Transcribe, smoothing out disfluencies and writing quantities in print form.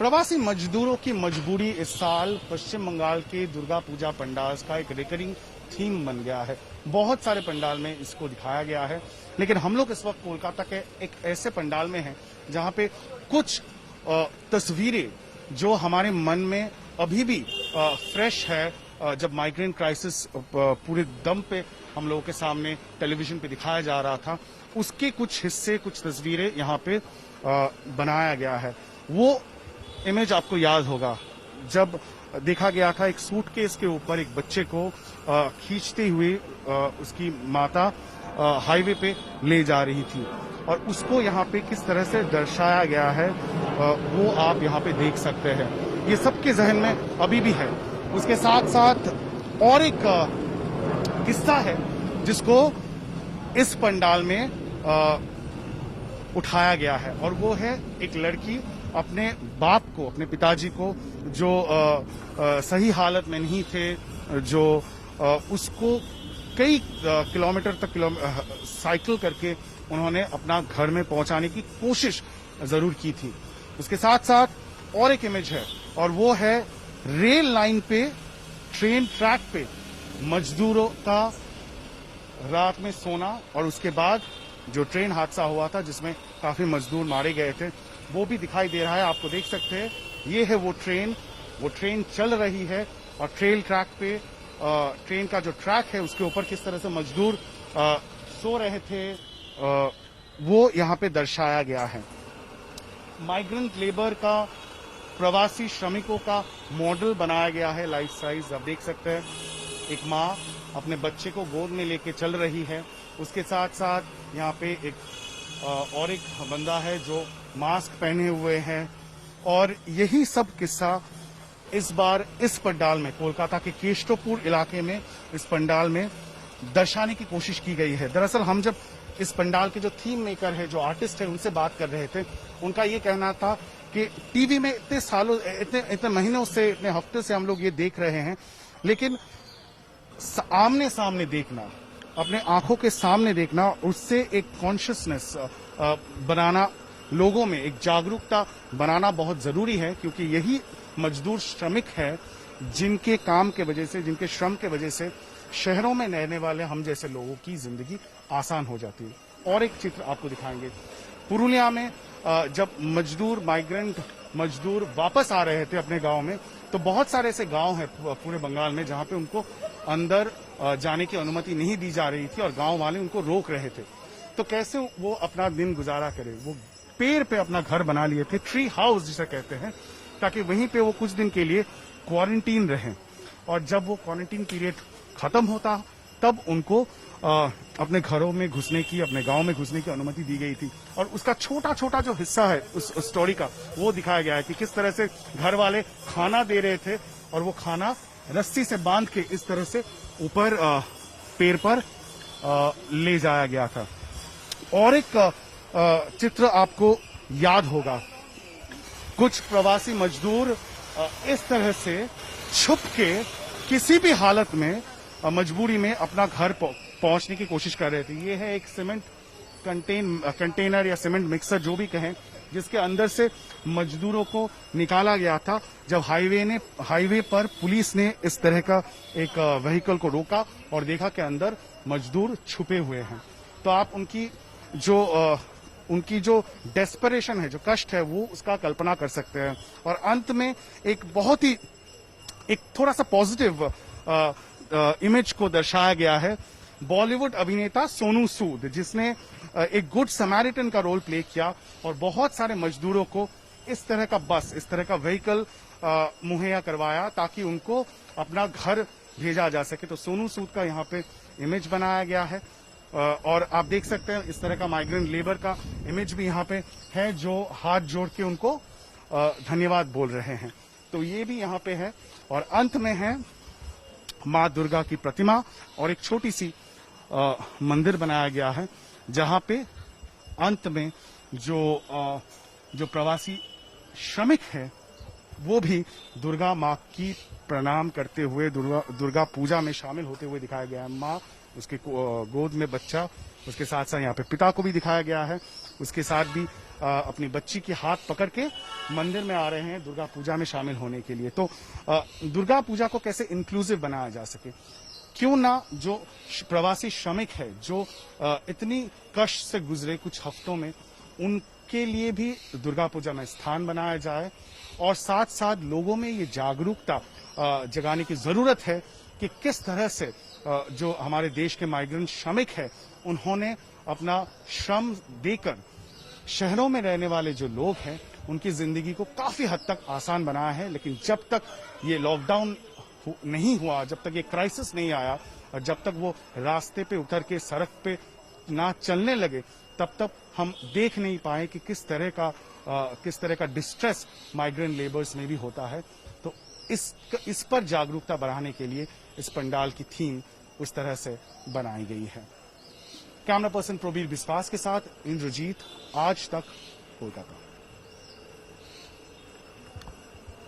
प्रवासी मजदूरों की मजबूरी इस साल पश्चिम बंगाल के दुर्गा पूजा पंडाल का एक रिकरिंग थीम बन गया है। बहुत सारे पंडाल में इसको दिखाया गया है, लेकिन हम लोग इस वक्त कोलकाता के एक ऐसे पंडाल में हैं जहां पे कुछ तस्वीरें जो हमारे मन में अभी भी फ्रेश है। जब माइग्रेंट क्राइसिस पूरे दम पे हम लोगों के सामने टेलीविजन पे दिखाया जा रहा था, उसके कुछ हिस्से, कुछ तस्वीरें यहाँ पे बनाया गया है। वो इमेज आपको याद होगा जब देखा गया था एक सूटकेस के ऊपर एक बच्चे को खींचते हुए उसकी माता हाईवे पे ले जा रही थी, और उसको यहाँ पे किस तरह से दर्शाया गया है वो आप यहाँ पे देख सकते हैं। ये सबके जहन में अभी भी है। उसके साथ साथ और एक किस्सा है जिसको इस पंडाल में उठाया गया है, और वो है एक लड़की अपने बाप को, अपने पिताजी को, जो सही हालत में नहीं थे, जो उसको कई किलोमीटर तक साइकिल करके उन्होंने अपना घर में पहुंचाने की कोशिश जरूर की थी। उसके साथ साथ और एक इमेज है, और वो है रेल लाइन पे, ट्रेन ट्रैक पे मजदूरों का रात में सोना, और उसके बाद जो ट्रेन हादसा हुआ था जिसमें काफी मजदूर मारे गए थे, वो भी दिखाई दे रहा है। आपको देख सकते हैं, ये है वो ट्रेन चल रही है, और ट्रेल ट्रैक पे ट्रेन का जो ट्रैक है उसके ऊपर किस तरह से मजदूर सो रहे थे वो यहाँ पे दर्शाया गया है। माइग्रेंट लेबर का, प्रवासी श्रमिकों का मॉडल बनाया गया है लाइफ साइज। आप देख सकते हैं एक माँ अपने बच्चे को गोद में लेके चल रही है। उसके साथ साथ यहाँ पे और एक बंदा है जो मास्क पहने हुए हैं, और यही सब किस्सा इस बार इस पंडाल में, कोलकाता के केशवपुर इलाके में इस पंडाल में दर्शाने की कोशिश की गई है। दरअसल हम जब इस पंडाल के जो थीम मेकर है, जो आर्टिस्ट है, उनसे बात कर रहे थे, उनका ये कहना था कि टीवी में इतने सालों, इतने महीनों से, इतने हफ्ते से हम लोग ये देख रहे हैं, लेकिन आमने सामने देखना, अपने आंखों के सामने देखना, उससे एक कॉन्शियसनेस बनाना, लोगों में एक जागरूकता बनाना बहुत जरूरी है, क्योंकि यही मजदूर श्रमिक है जिनके काम के वजह से, जिनके श्रम के वजह से शहरों में रहने वाले हम जैसे लोगों की जिंदगी आसान हो जाती है। और एक चित्र आपको दिखाएंगे, पुरुलिया में जब माइग्रेंट मजदूर वापस आ रहे थे अपने गांव में, तो बहुत सारे ऐसे गांव हैं पूरे बंगाल में जहां पे उनको अंदर जाने की अनुमति नहीं दी जा रही थी, और गांव वाले उनको रोक रहे थे। तो कैसे वो अपना दिन गुजारा करें? वो पेड़ पे अपना घर बना लिए थे, ट्री हाउस जिसे कहते हैं, ताकि वहीं पे वो कुछ दिन के लिए क्वारंटीन रहें, और जब वो क्वारंटीन पीरियड खत्म होता तब उनको अपने घरों में घुसने की, अपने गांव में घुसने की अनुमति दी गई थी। और उसका छोटा छोटा जो हिस्सा है उस स्टोरी का, वो दिखाया गया है कि किस तरह से घर वाले खाना दे रहे थे, और वो खाना रस्सी से बांध के इस तरह से ऊपर पेड़ पर ले जाया गया था। और एक चित्र आपको याद होगा, कुछ प्रवासी मजदूर इस तरह से छुप के किसी भी हालत में, मजबूरी में अपना घर पहुंचने की कोशिश कर रहे थे। ये है एक सीमेंट कंटेनर या सीमेंट मिक्सर, जो भी कहें, जिसके अंदर से मजदूरों को निकाला गया था जब हाईवे पर पुलिस ने इस तरह का एक व्हीकल को रोका और देखा कि अंदर मजदूर छुपे हुए हैं। तो आप उनकी जो डेस्परेशन है, जो कष्ट है, वो उसका कल्पना कर सकते हैं। और अंत में एक थोड़ा सा पॉजिटिव इमेज को दर्शाया गया है। बॉलीवुड अभिनेता सोनू सूद, जिसने एक गुड समैरिटन का रोल प्ले किया और बहुत सारे मजदूरों को इस तरह का बस, इस तरह का व्हीकल मुहैया करवाया ताकि उनको अपना घर भेजा जा सके। तो सोनू सूद का यहाँ पे इमेज बनाया गया है, और आप देख सकते हैं इस तरह का माइग्रेंट लेबर का इमेज भी यहाँ पे है, जो हाथ जोड़ के उनको धन्यवाद बोल रहे हैं। तो ये भी यहाँ पे है। और अंत में है माँ दुर्गा की प्रतिमा, और एक छोटी सी मंदिर बनाया गया है, जहाँ पे अंत में जो प्रवासी श्रमिक है वो भी दुर्गा माँ की प्रणाम करते हुए, दुर्गा पूजा में शामिल होते हुए दिखाया गया है। माँ, उसके गोद में बच्चा, उसके साथ साथ यहाँ पे पिता को भी दिखाया गया है। उसके साथ भी अपनी बच्ची की हाथ पकड़ के मंदिर में आ रहे हैं दुर्गा पूजा में शामिल होने के लिए। तो दुर्गा पूजा को कैसे इंक्लूसिव बनाया जा सके, क्यों ना जो प्रवासी श्रमिक है जो इतनी कष्ट से गुजरे कुछ हफ्तों में, उनके लिए भी दुर्गा पूजा में स्थान बनाया जाए और साथ साथ लोगों में ये जागरूकता जगाने की जरूरत है कि किस तरह से जो हमारे देश के माइग्रेंट श्रमिक है उन्होंने अपना श्रम देकर शहरों में रहने वाले जो लोग हैं उनकी जिंदगी को काफी हद तक आसान बनाया है। लेकिन जब तक ये लॉकडाउन नहीं हुआ, जब तक ये क्राइसिस नहीं आया और जब तक वो रास्ते पे उतर के सड़क पे ना चलने लगे, तब तक हम देख नहीं पाए कि किस तरह का डिस्ट्रेस माइग्रेंट लेबर्स में भी होता है। तो इस पर जागरूकता बढ़ाने के लिए इस पंडाल की थीम उस तरह से बनाई गई है। कैमरा पर्सन प्रवीर विश्वास के साथ इंद्रजीत, आज तक, कोलकाता।